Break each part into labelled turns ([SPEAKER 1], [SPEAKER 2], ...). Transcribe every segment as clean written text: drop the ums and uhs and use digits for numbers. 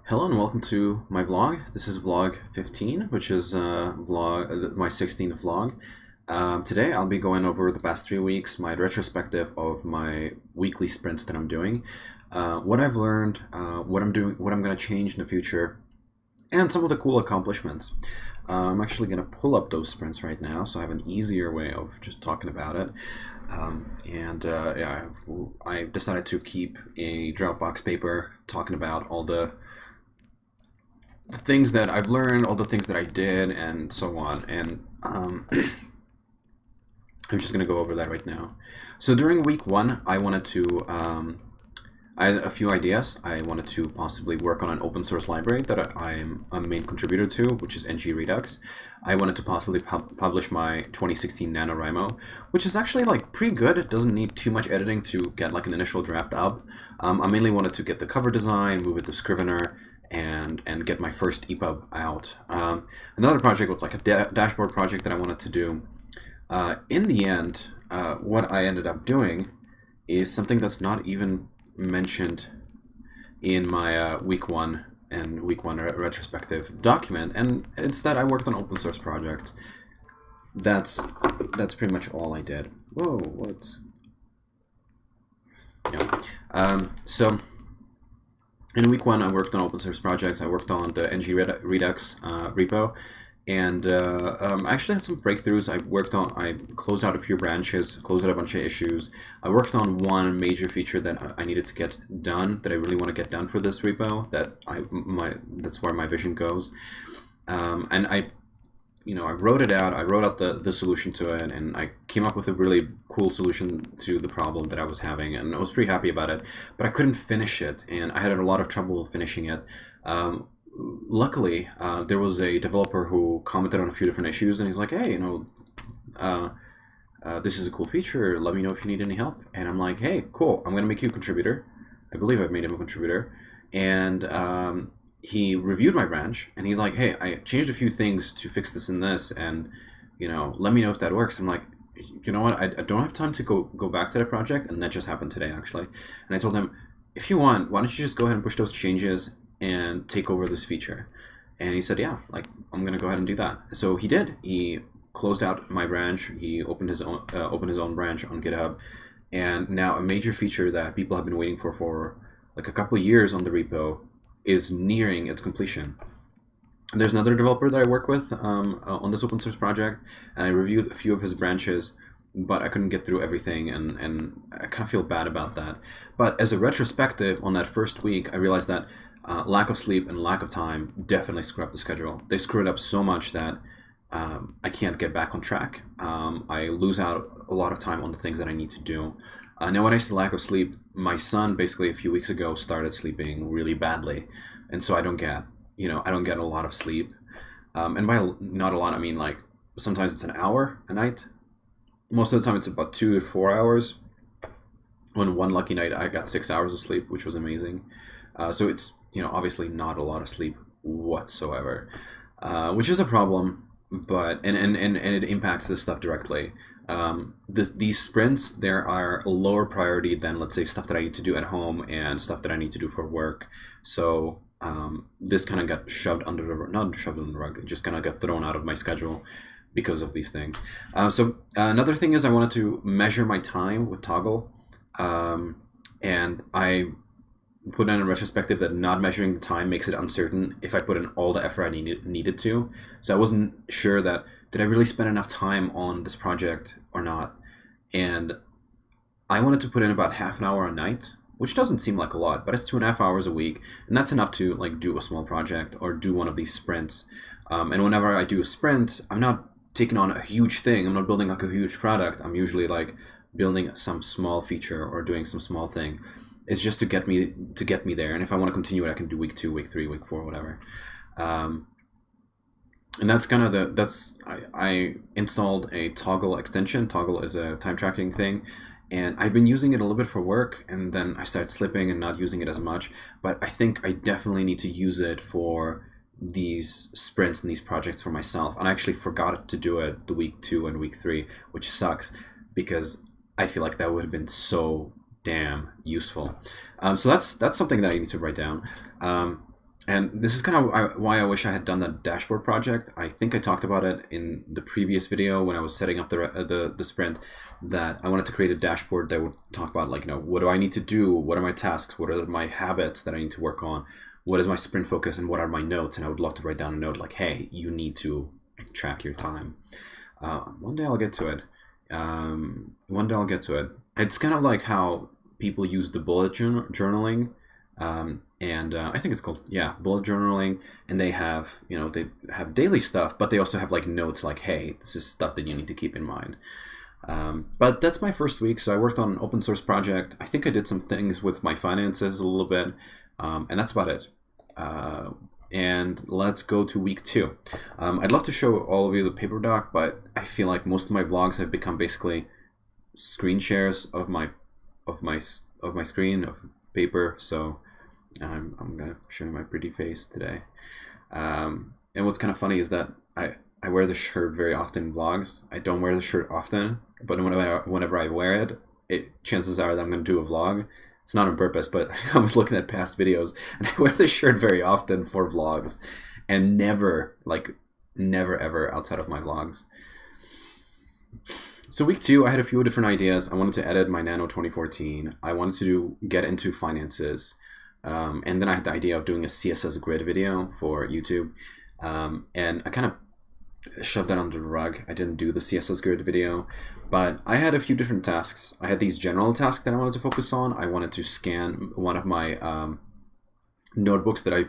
[SPEAKER 1] Hello and welcome to my vlog. This is vlog 15, which is my 16th vlog. Today I'll be going over the past 3 weeks, my retrospective of my weekly sprints that I'm doing, what I've learned, what I'm doing, what I'm going to change in the future, and some of the cool accomplishments. I'm actually going to pull up those sprints right now, so I have an easier way of just talking about it. Yeah, I decided to keep a Dropbox paper talking about all the things that I've learned, all the things that I did, and so on. And I'm just going to go over that right now. So during week one, I wanted to, I had a few ideas. I wanted to possibly work on an open source library that I'm a main contributor to, which is NG Redux. I wanted to possibly publish my 2016 NaNoWriMo, which is actually like pretty good. It doesn't need too much editing to get like an initial draft up. I mainly wanted to get the cover design, move it to Scrivener, and get my first EPUB out. Another project was like a dashboard project that I wanted to do. In the end, what I ended up doing is something that's not even mentioned in my week one retrospective document, and it's that I worked on open source projects. That's pretty much all I did. Whoa, what's... Yeah. So in week one, I worked on open source projects. I worked on the NG Redux repo, and I actually had some breakthroughs. I closed out a few branches, closed out a bunch of issues. I worked on one major feature that I needed to get done, that I really want to get done for this repo. That's where my vision goes. And I wrote it out. I wrote out the solution to it, and I came up with a really cool solution to the problem that I was having, and I was pretty happy about it. But I couldn't finish it, and I had a lot of trouble finishing it. Luckily, there was a developer who commented on a few different issues, and he's like, "Hey, this is a cool feature. Let me know if you need any help." And I'm like, "Hey, cool. I'm gonna make you a contributor." I believe I've made him a contributor, and he reviewed my branch, and he's like, "Hey, I changed a few things to fix this and this, and let me know if that works." I'm like, "You know what? I don't have time to go back to the project," and that just happened today actually. And I told him, "If you want, why don't you just go ahead and push those changes and take over this feature?" And he said, "Yeah, like I'm gonna go ahead and do that." So he did. He closed out my branch. He opened his own branch on GitHub, and now a major feature that people have been waiting for like a couple of years on the repo is nearing its completion. And there's another developer that I work with on this open source project, and I reviewed a few of his branches, but I couldn't get through everything, and I kind of feel bad about that. But as a retrospective on that first week, I realized that lack of sleep and lack of time definitely screw up the schedule. They screw it up so much that I can't get back on track. I lose out a lot of time on the things that I need to do. Now, when I say lack of sleep, my son basically a few weeks ago started sleeping really badly, and so I don't get a lot of sleep. And by not a lot, I mean like sometimes it's an hour a night. Most of the time, it's about 2 to 4 hours. On one lucky night, I got 6 hours of sleep, which was amazing. So it's obviously not a lot of sleep whatsoever, which is a problem. But and it impacts this stuff directly. These sprints, there are a lower priority than, let's say, stuff that I need to do at home and stuff that I need to do for work. So this kind of got shoved under the not shoved under the rug. It just kind of got thrown out of my schedule because of these things. So another thing is I wanted to measure my time with Toggle, and I put in a retrospective that not measuring the time makes it uncertain if I put in all the effort I needed to. So I wasn't sure that did I really spend enough time on this project or not. And I wanted to put in about half an hour a night, which doesn't seem like a lot, but it's 2.5 hours a week, and that's enough to like do a small project or do one of these sprints. And whenever I do a sprint, I'm not taking on a huge thing. I'm not building like a huge product. I'm usually like building some small feature or doing some small thing. It's just to get me there, and if I want to continue it, I can do week 2, week 3, week 4, whatever. And that's kind of I installed a Toggle extension. Toggle is a time tracking thing, and I've been using it a little bit for work, and then I started slipping and not using it as much. But I think I definitely need to use it for these sprints and these projects for myself. And I actually forgot to do it the week 2 and week 3, which sucks because I feel like that would have been so damn useful. So that's something that I need to write down. And this is kind of why I wish I had done that dashboard project. I think I talked about it in the previous video when I was setting up the sprint, that I wanted to create a dashboard that would talk about, like, what do I need to do? What are my tasks? What are my habits that I need to work on? What is my sprint focus? And what are my notes? And I would love to write down a note like, hey, you need to track your time. One day I'll get to it. One day I'll get to it. It's kind of like how people use the bullet journaling. And I think it's called, bullet journaling, and they have, they have daily stuff, but they also have like notes like, hey, this is stuff that you need to keep in mind. But that's my first week. So I worked on an open source project. I think I did some things with my finances a little bit, and that's about it. And let's go to week 2. I'd love to show all of you the paper doc, but I feel like most of my vlogs have become basically screen shares of my screen of paper. So I'm gonna show you my pretty face today. And what's kind of funny is that I wear the shirt very often in vlogs. I don't wear the shirt often, but whenever I wear it, chances are that I'm gonna do a vlog. It's not on purpose, but I was looking at past videos, and I wear this shirt very often for vlogs, and never ever outside of my vlogs. So week 2, I had a few different ideas. I wanted to edit my Nano 2014. I wanted to get into finances. And then I had the idea of doing a CSS grid video for YouTube. And I kind of shoved that under the rug. I didn't do the CSS grid video, but I had a few different tasks. I had these general tasks that I wanted to focus on. I wanted to scan one of my notebooks that I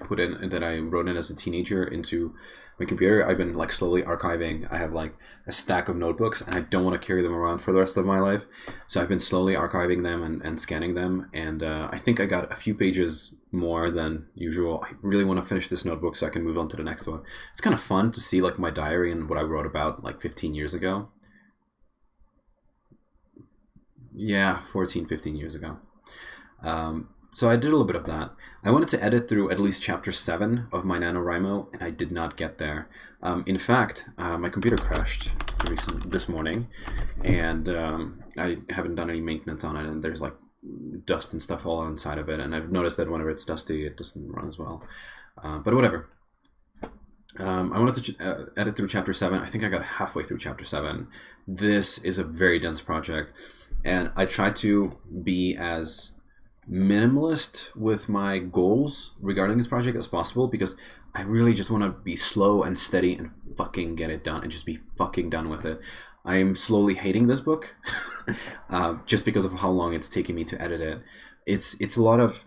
[SPEAKER 1] wrote in as a teenager into my computer. I've been like slowly archiving. I have like a stack of notebooks, and I don't want to carry them around for the rest of my life. So I've been slowly archiving them and scanning them. And I think I got a few pages more than usual. I really want to finish this notebook so I can move on to the next one. It's kind of fun to see like my diary and what I wrote about like 15 years ago. Yeah, 14, 15 years ago. So I did a little bit of that. I wanted to edit through at least chapter 7 of my NaNoWriMo, and I did not get there. In fact, my computer crashed this morning, and I haven't done any maintenance on it, and there's like dust and stuff all inside of it, and I've noticed that whenever it's dusty, it doesn't run as well. But whatever. I wanted to edit through chapter 7. I think I got halfway through chapter 7. This is a very dense project, and I tried to be as minimalist with my goals regarding this project as possible, because I really just want to be slow and steady and fucking get it done and just be fucking done with it. I am slowly hating this book just because of how long it's taking me to edit it. It's a lot of,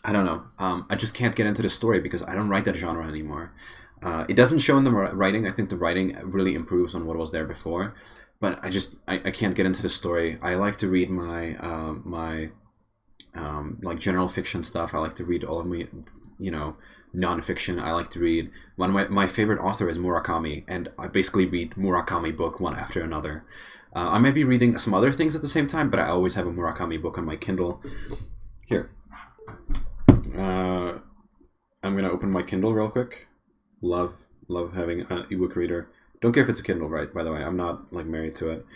[SPEAKER 1] I don't know, I just can't get into the story because I don't write that genre anymore. It doesn't show in the writing. I think the writing really improves on what was there before, but I can't get into the story. I like to read my like general fiction stuff. I like to read all of my, nonfiction. I like to read, one of my favorite author is Murakami, and I basically read Murakami book one after another. I might be reading some other things at the same time, but I always have a Murakami book on my Kindle. Here. I'm gonna open my Kindle real quick. Love having an ebook reader. Don't care if it's a Kindle, right? By the way, I'm not like married to it.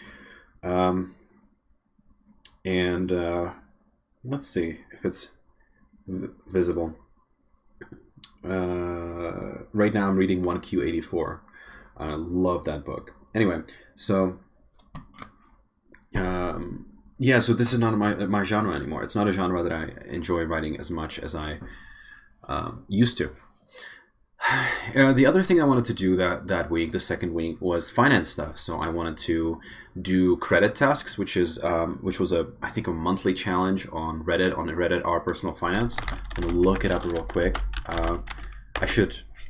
[SPEAKER 1] Let's see if it's visible. Right now I'm reading 1Q84. I love that book. Anyway, so so this is not my genre anymore. It's not a genre that I enjoy writing as much as I used to. The other thing I wanted to do that week, the second week, was finance stuff. So I wanted to do credit tasks, which was I think a monthly challenge on Reddit Our Personal Finance. I'm gonna look it up real quick. I'm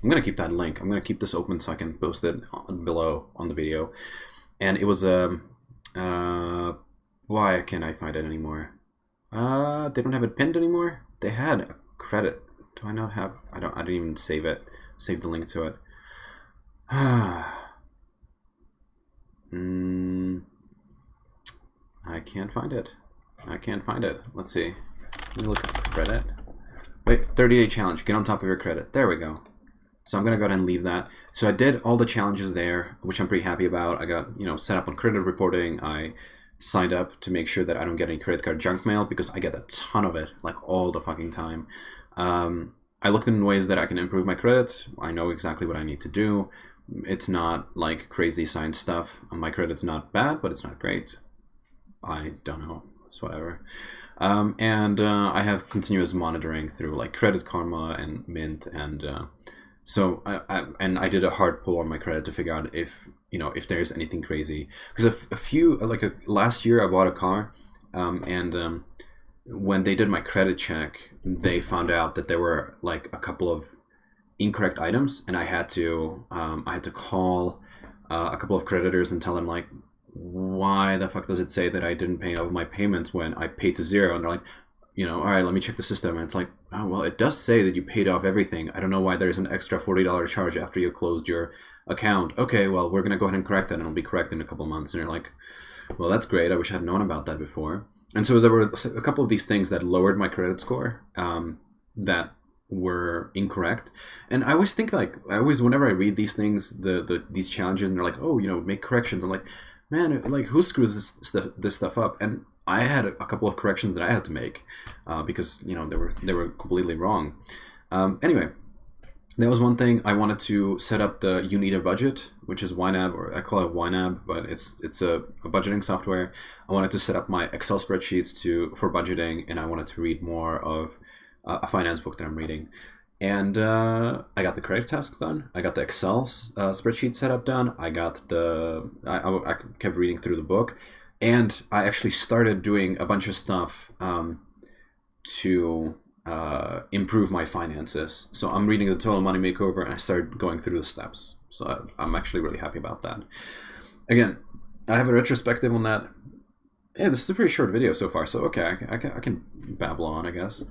[SPEAKER 1] gonna keep that link. I'm gonna keep this open so I can post it below on the video. And it was why can't I find it anymore? They don't have it pinned anymore. They had a credit. Do I not have? I didn't even save it. Save the link to it. I can't find it. Let's see. Let me look at credit. Wait, 30-day challenge. Get on top of your credit. There we go. So I'm gonna go ahead and leave that. So I did all the challenges there, which I'm pretty happy about. I got set up on credit reporting. I signed up to make sure that I don't get any credit card junk mail, because I get a ton of it, like all the fucking time. I looked in ways that I can improve my credit. I know exactly what I need to do. It's not like crazy science stuff. My credit's not bad, but it's not great. I don't know. It's whatever. And I have continuous monitoring through like Credit Karma and Mint, and so I did a hard pull on my credit to figure out if if there's anything crazy, because last year I bought a car, and when they did my credit check, they found out that there were like a couple of incorrect items, and I had to call a couple of creditors and tell them like, why the fuck does it say that I didn't pay all of my payments when I paid to zero? And they're like, all right, let me check the system. And it's like, oh, well, it does say that you paid off everything. I don't know why there's an extra $40 charge after you closed your account. Okay, well, we're going to go ahead and correct that, and it'll be correct in a couple of months. And you're like, well, that's great. I wish I had known about that before. And so there were a couple of these things that lowered my credit score that were incorrect. And I always think whenever I read these things, these challenges, and they're like, oh, make corrections. I'm like, man, like, who screws this stuff up? And I had a couple of corrections that I had to make because they were completely wrong. Anyway, that was one thing. I wanted to set up the You Need a Budget, which is YNAB, or I call it YNAB, but it's a budgeting software. I wanted to set up my Excel spreadsheets for budgeting, and I wanted to read more of a finance book that I'm reading. And I got the credit tasks done. I got the Excel spreadsheet setup done. I kept reading through the book, and I actually started doing a bunch of stuff to improve my finances. So I'm reading the Total Money Makeover, and I started going through the steps. So I'm actually really happy about that. Again, I have a retrospective on that. Yeah, this is a pretty short video so far, so okay, I can babble on, I guess.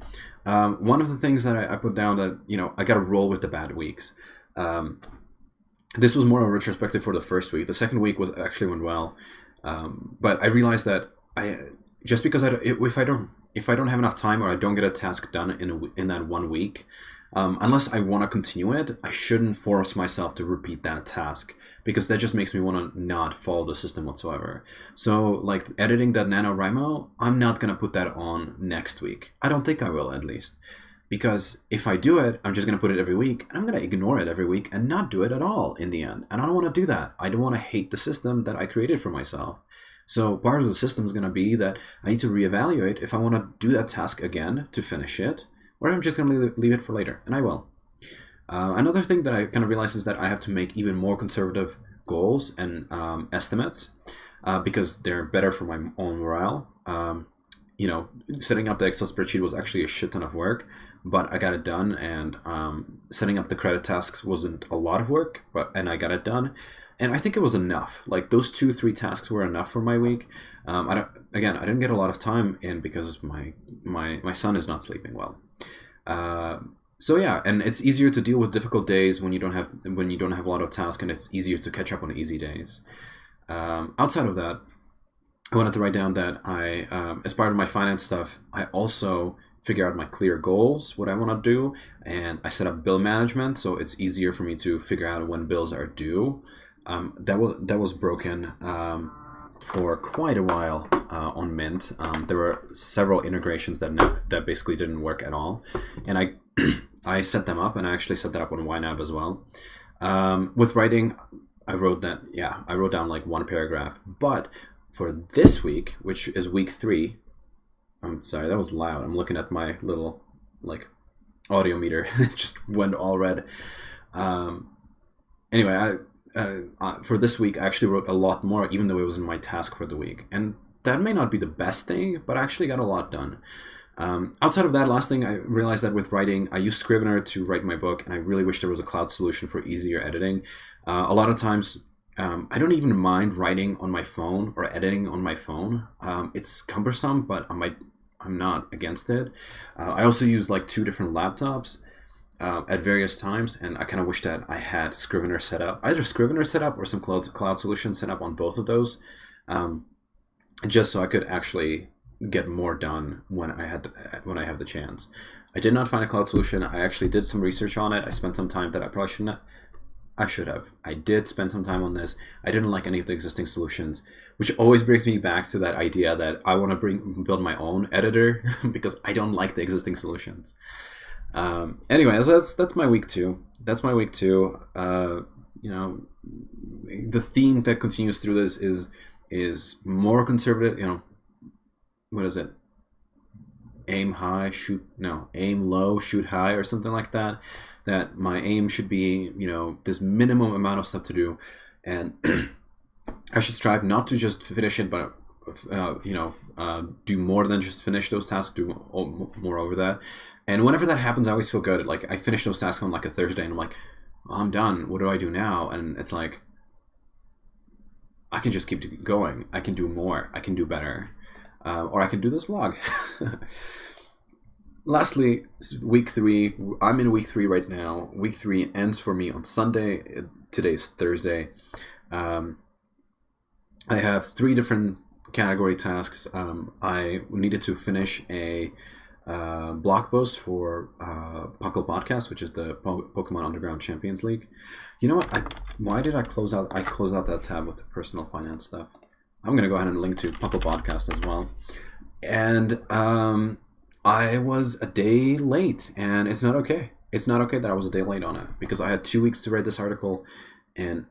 [SPEAKER 1] One of the things that I put down that, I got to roll with the bad weeks. This was more of a retrospective for the first week. The second week actually went well, but I realized that just because if I don't have enough time, or I don't get a task done in that 1 week, unless I want to continue it, I shouldn't force myself to repeat that task, because that just makes me want to not follow the system whatsoever. So like editing that NaNoWriMo, I'm not going to put that on next week. I don't think I will, at least. Because if I do it, I'm just going to put it every week, and I'm going to ignore it every week and not do it at all in the end. And I don't want to do that. I don't want to hate the system that I created for myself. So part of the system is going to be that I need to reevaluate if I want to do that task again to finish it, or I'm just going to leave it for later, and I will. Another thing that I kind of realized is that I have to make even more conservative goals and estimates because they're better for my own morale. Setting up the Excel spreadsheet was actually a shit ton of work, but I got it done, and setting up the credit tasks wasn't a lot of work, and I got it done. And I think it was enough. Like those 2-3 tasks were enough for my week. I didn't get a lot of time in because my son is not sleeping well. So yeah, and it's easier to deal with difficult days when you don't have a lot of tasks, and it's easier to catch up on easy days. Outside of that, I wanted to write down that as part of my finance stuff, I also figure out my clear goals, what I want to do, and I set up bill management, so it's easier for me to figure out when bills are due. That was broken for quite a while on Mint. There were several integrations that basically didn't work at all, and I set them up, and I actually set that up on YNAB as well. With writing, I wrote down like one paragraph, but for this week, which is week 3, I'm sorry, that was loud. I'm looking at my little like audio meter. It just went all red. Anyway, for this week, I actually wrote a lot more, even though it wasn't my task for the week. And that may not be the best thing, but I actually got a lot done. Outside of that, last thing, I realized that with writing, I use Scrivener to write my book, and I really wish there was a cloud solution for easier editing. A lot of times, I don't even mind writing on my phone or editing on my phone. It's cumbersome, but I'm not against it. I also use like 2 different laptops at various times, and I kind of wish that I had Scrivener set up, either Scrivener set up or some cloud solution set up on both of those, just so I could actually get more done when I have the chance. I did not find a cloud solution. I actually did some research on it. I spent some time that I probably shouldn't have. I should have. I did spend some time on this. I didn't like any of the existing solutions, which always brings me back to that idea that I want to build my own editor because I don't like the existing solutions. Anyway, so that's my week two. That's my week two. You know, the theme that continues through this is more conservative. You know, what is it? Aim high, shoot no, aim low, shoot high, or something like that. That my aim should be, you know, this minimum amount of stuff to do, and I should strive not to just finish it, but do more than just finish those tasks. Do more over that, and whenever that happens, I always feel good. Like I finish those tasks on like a Thursday, and I'm like, oh, I'm done. What do I do now? And it's like I can just keep going. I can do more. I can do better, or I can do this vlog. Lastly, week three. I'm in week three right now. Week three ends for me on Sunday. Today's Thursday. I have 3 different category tasks. I needed to finish a blog post for Puckle Podcast, which is the Pokemon Underground Champions League. You know what? Why did I close out? I closed out that tab with the personal finance stuff. I'm gonna go ahead and link to Puckle Podcast as well. And I was a day late, and it's not okay. It's not okay that I was a day late on it because I had 2 weeks to write this article, and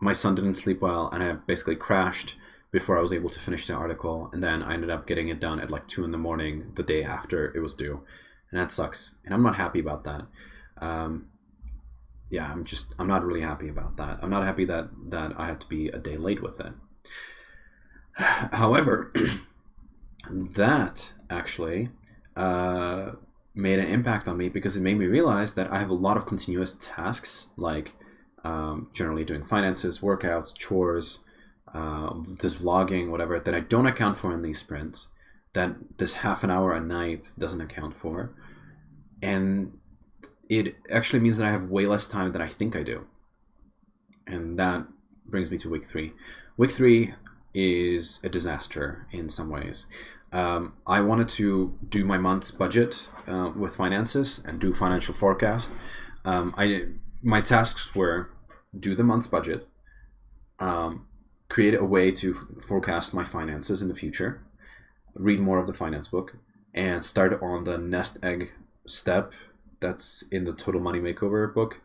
[SPEAKER 1] my son didn't sleep well, and I basically crashed before I was able to finish the article, and then I ended up getting it done at like 2 in the morning the day after it was due, and that sucks, and I'm not happy about that. Yeah, I'm not really happy about that. I'm not happy that I had to be a day late with it. However, that actually made an impact on me because it made me realize that I have a lot of continuous tasks, like generally doing finances, workouts, chores, just vlogging, whatever, that I don't account for in these sprints, that this half an hour a night doesn't account for. And it actually means that I have way less time than I think I do. And that brings me to week three. Week three is a disaster in some ways. I wanted to do my month's budget with finances and do financial forecast. My tasks were do the month's budget, create a way to forecast my finances in the future, read more of the finance book, and start on the nest egg step that's in the Total Money Makeover book.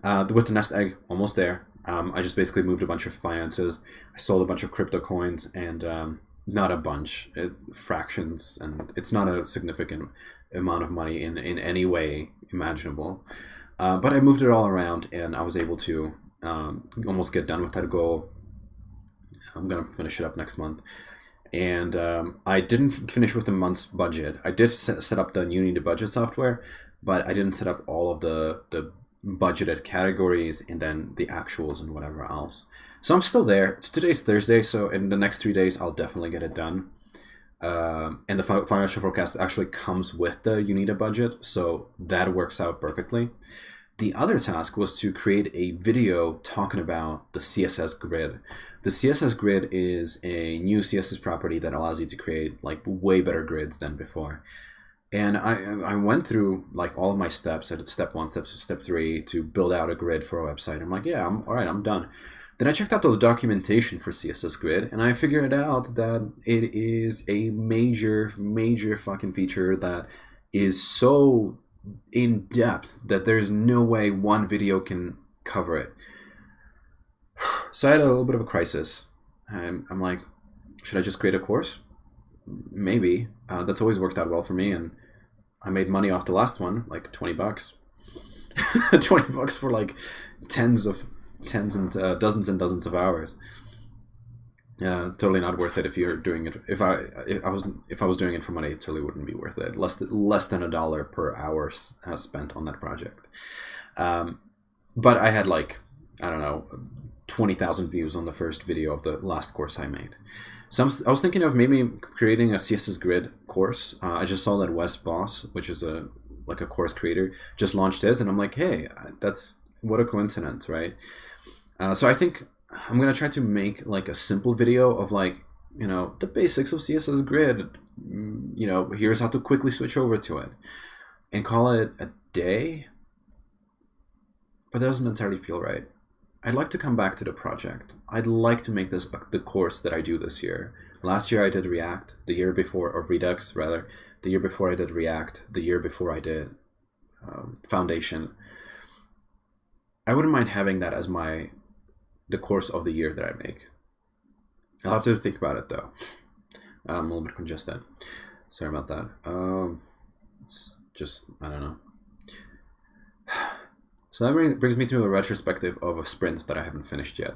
[SPEAKER 1] With the nest egg, almost there. I just basically moved a bunch of finances. I sold a bunch of crypto coins, and not a bunch, fractions, and it's not a significant amount of money in any way imaginable. But I moved it all around, and I was able to almost get done with that goal. I'm going to finish it up next month. And I didn't finish with the month's budget. I did set up the Uni to Budget software, but I didn't set up all of the budgeted categories and then the actuals and whatever else. So I'm still there. Today's Thursday, so in the next 3 days, I'll definitely get it done. And the financial forecast actually comes with the Uni to Budget, so that works out perfectly. The other task was to create a video talking about the CSS grid. The CSS grid is a new CSS property that allows you to create like way better grids than before. And I went through like all of my steps. I did step 1, step 2, step 3 to build out a grid for a website. I'm like, yeah, all right, I'm done. Then I checked out the documentation for CSS Grid, and I figured out that it is a major, major fucking feature that is so in depth that there's no way one video can cover it. So I had a little bit of a crisis. I'm like, should I just create a course? Maybe. That's always worked out well for me, and I made money off the last one, like $20. $20 for like tens and dozens and dozens of hours. Totally not worth it if you're doing it. If I was doing it for money, it totally wouldn't be worth it. Less than $1 per hour spent on that project. But I had like, I don't know, 20,000 views on the first video of the last course I made. So I was thinking of maybe creating a CSS Grid course. I just saw that Wes Boss, which is a course creator, just launched his, and I'm like, hey, that's what a coincidence, right? So I think I'm gonna try to make like a simple video of like, you know, the basics of CSS Grid. You know, here's how to quickly switch over to it, and call it a day. But that doesn't entirely feel right. I'd like to come back to the project. I'd like to make this the course that I do this year. Last year I did React. The year before, or Redux rather, the year before I did React, the year before I did Foundation. I wouldn't mind having that as the course of the year that I make. I'll have to think about it though. I'm a little bit congested. Sorry about that. It's just, I don't know. So that brings me to a retrospective of a sprint that I haven't finished yet.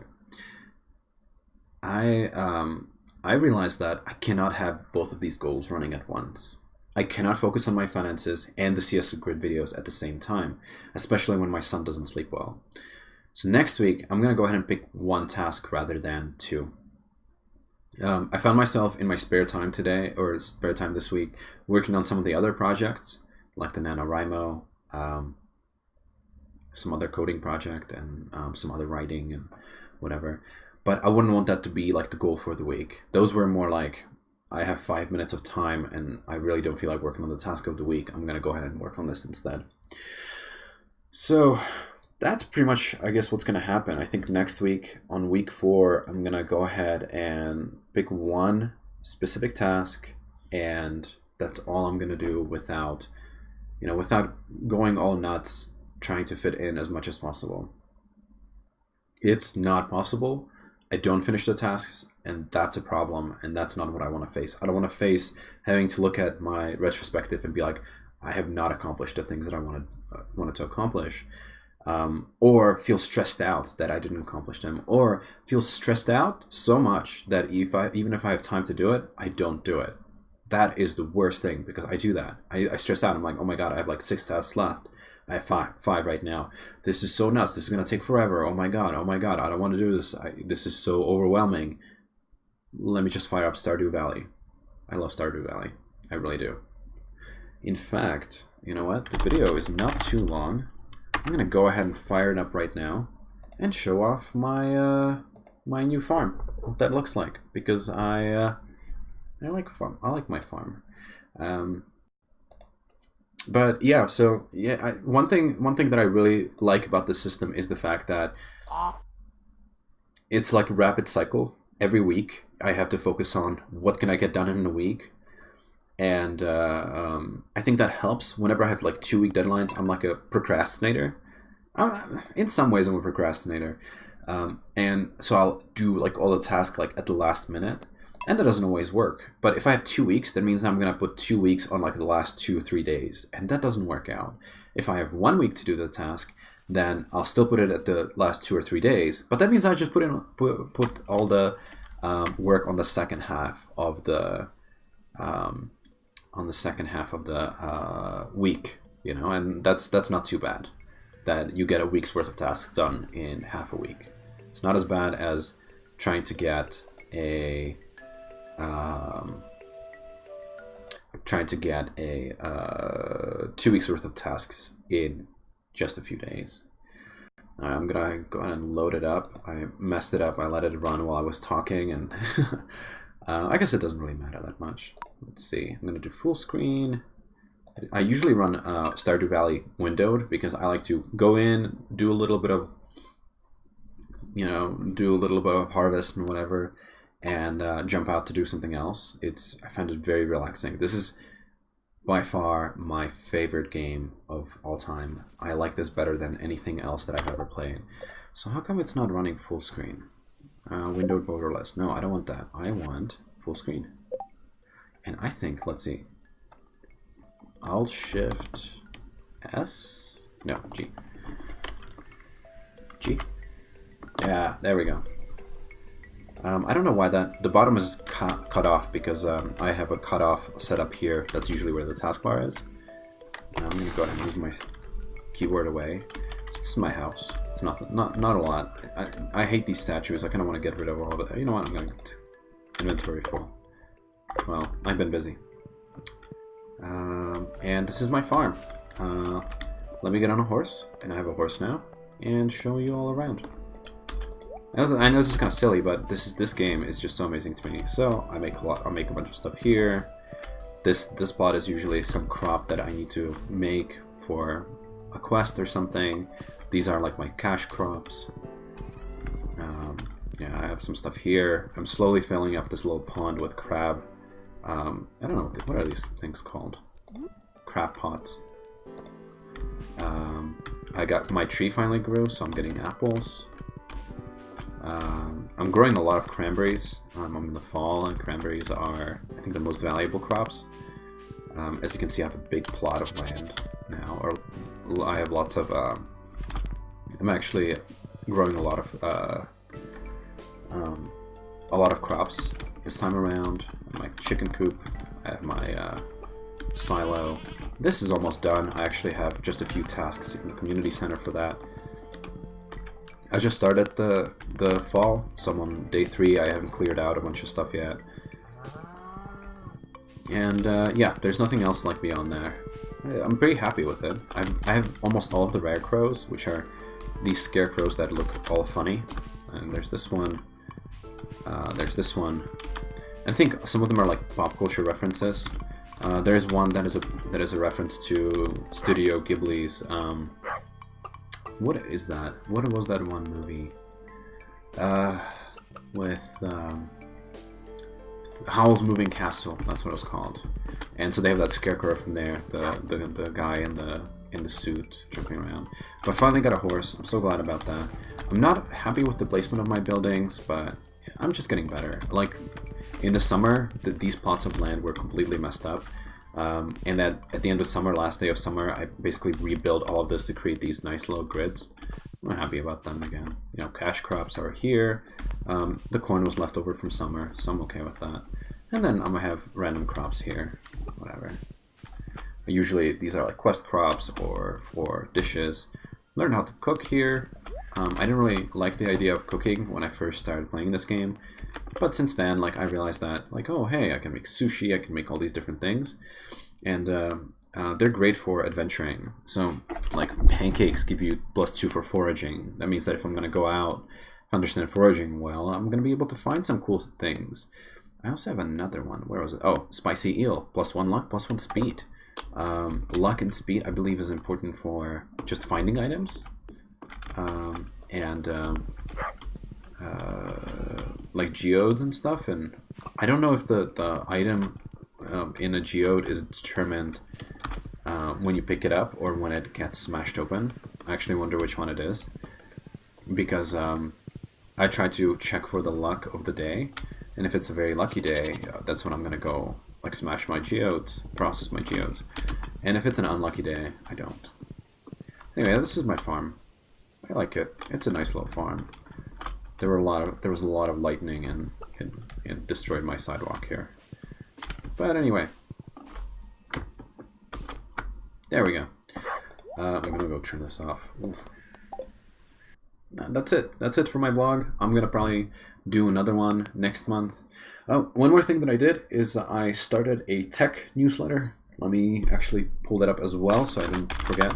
[SPEAKER 1] I realized that I cannot have both of these goals running at once. I cannot focus on my finances and the CS Grid videos at the same time, especially when my son doesn't sleep well. So next week, I'm going to go ahead and pick one task rather than two. I found myself in my spare time today, or spare time this week, working on some of the other projects, like the NaNoWriMo, some other coding project, and some other writing and whatever. But I wouldn't want that to be like the goal for the week. Those were more like, I have 5 minutes of time and I really don't feel like working on the task of the week. I'm going to go ahead and work on this instead. So that's pretty much, I guess, what's going to happen. I think next week, on week 4, I'm going to go ahead and pick one specific task, and that's all I'm going to do without going all nuts trying to fit in as much as possible. It's not possible. I don't finish the tasks, and that's a problem, and that's not what I want to face. I don't want to face having to look at my retrospective and be like, I have not accomplished the things that I wanted to accomplish, or feel stressed out that I didn't accomplish them, or feel stressed out so much that even if I have time to do it, I don't do it. That is the worst thing, because I do that. I stress out. I'm like, oh my god, I have like 6 tasks left. I have five right now. This is so nuts. This is going to take forever. Oh my god, I don't want to do this. This is so overwhelming. Let me just fire up Stardew Valley. I love Stardew Valley. I really do. In fact, you know what? The video is not too long. I'm going to go ahead and fire it up right now and show off my my new farm. What that looks like, because I like farm. I like my farm. But yeah, so yeah, one thing that I really like about this system is the fact that it's like a rapid cycle. Every week I have to focus on what can I get done in a week, and I think that helps. Whenever I have like 2-week deadlines, I'm like a procrastinator. In some ways, I'm a procrastinator, and so I'll do like all the tasks like at the last minute. And that doesn't always work. But if I have 2 weeks, that means I'm going to put 2 weeks on like the last 2 or 3 days. And that doesn't work out. If I have 1 week to do the task, then I'll still put it at the last 2 or 3 days. But that means I just put all the work on the second half of the week, you know, and that's not too bad. That you get a week's worth of tasks done in half a week. It's not as bad as trying to get a 2 weeks worth of tasks in just a few days. I'm gonna go ahead and load it up. I messed it up. I let it run while I was talking, and I guess it doesn't really matter that much. Let's see. I'm gonna do full screen. I usually run Stardew Valley windowed because I like to go in, do a little bit of harvest and whatever, and jump out to do something else. I find it very relaxing. This is by far my favorite game of all time. I like this better than anything else that I've ever played. So how come it's not running full screen? Windowed borderless. No, I don't want that. I want full screen. And I think, let's see. Alt Shift S? No, G. G? Yeah, there we go. I don't know why the bottom is cut off, because I have a cutoff set up here. That's usually where the taskbar is. I'm going to go ahead and move my keyboard away. This is my house. It's not a lot. I hate these statues. I kind of want to get rid of all of it. You know what? I'm going to get inventory full. Well, I've been busy. And this is my farm. Let me get on a horse, and I have a horse now, and show you all around. I know this is kind of silly, but this game is just so amazing to me. So I make a bunch of stuff here. This plot is usually some crop that I need to make for a quest or something. These are like my cash crops. Yeah, I have some stuff here. I'm slowly filling up this little pond with crab I don't know, what are these things called? Crab pots. I got, my tree finally grew, so I'm getting apples. I'm growing a lot of cranberries. I'm in the fall, and cranberries are, I think, the most valuable crops. As you can see, I have a big plot of land now, or I have lots of, I'm actually growing a lot of crops this time around. My chicken coop, I have my silo. This is almost done. I actually have just a few tasks in the community center for that. I just started the fall, so I'm on day 3. I haven't cleared out a bunch of stuff yet. And yeah, there's nothing else like beyond there. I'm pretty happy with it. I have almost all of the rare crows, which are these scarecrows that look all funny. And there's this one. There's this one. I think some of them are like pop culture references. There's one that is a reference to Studio Ghibli's. What is that? What was that one movie? With Howl's Moving Castle. That's what it was called. And so they have that scarecrow from there, the guy in the suit jumping around. But I finally got a horse. I'm so glad about that. I'm not happy with the placement of my buildings, but I'm just getting better. Like in the summer, these plots of land were completely messed up. And that at the end of summer, last day of summer, I basically rebuilt all of this to create these nice little grids. I'm happy about them again. You know, cash crops are here. The corn was left over from summer, so I'm okay with that. And then I'm gonna have random crops here, whatever. Usually these are like quest crops or for dishes. Learn how to cook here. I didn't really like the idea of cooking when I first started playing this game, but since then, like, I realized that, like, oh hey, I can make sushi, I can make all these different things, and they're great for adventuring. So, like, pancakes give you +2 for foraging. That means that if I'm gonna go out, if I understand foraging well, I'm gonna be able to find some cool things. I also have another one. Where was it? Oh, spicy eel. +1 luck, +1 speed. Luck and speed, I believe, is important for just finding items. Like geodes and stuff, and I don't know if the item in a geode is determined when you pick it up or when it gets smashed open. I actually wonder which one it is, because I try to check for the luck of the day, and if it's a very lucky day, that's when I'm gonna go like smash my geodes, process my geodes, and if it's an unlucky day, I don't. Anyway, this is my farm. I like it. It's a nice little farm. There was a lot of lightning, and it destroyed my sidewalk here. But anyway, there we go. I'm gonna go turn this off. That's it. That's it for my blog. I'm gonna probably do another one next month. Oh, one more thing that I did is I started a tech newsletter. Let me actually pull that up as well so I didn't forget.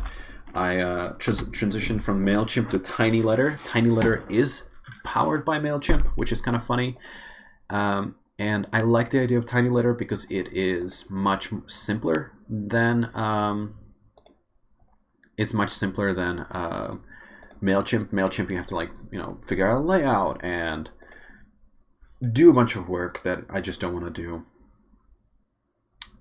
[SPEAKER 1] I transitioned from MailChimp to TinyLetter. TinyLetter is powered by MailChimp, which is kind of funny. And I like the idea of TinyLetter because it is much simpler than MailChimp. MailChimp, you have to, like, you know, figure out a layout and do a bunch of work that I just don't want to do.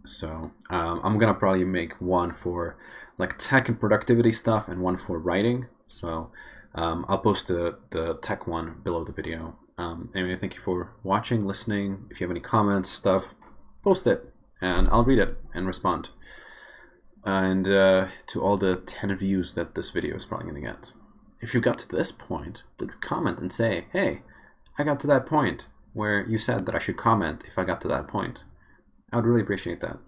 [SPEAKER 1] So I'm gonna probably make one for like tech and productivity stuff and one for writing. So I'll post the tech one below the video. Anyway, thank you for watching, listening. If you have any comments, stuff, post it and I'll read it and respond. And to all the 10 views that this video is probably gonna get. If you got to this point, please comment and say, hey, I got to that point where you said that I should comment if I got to that point. I would really appreciate that.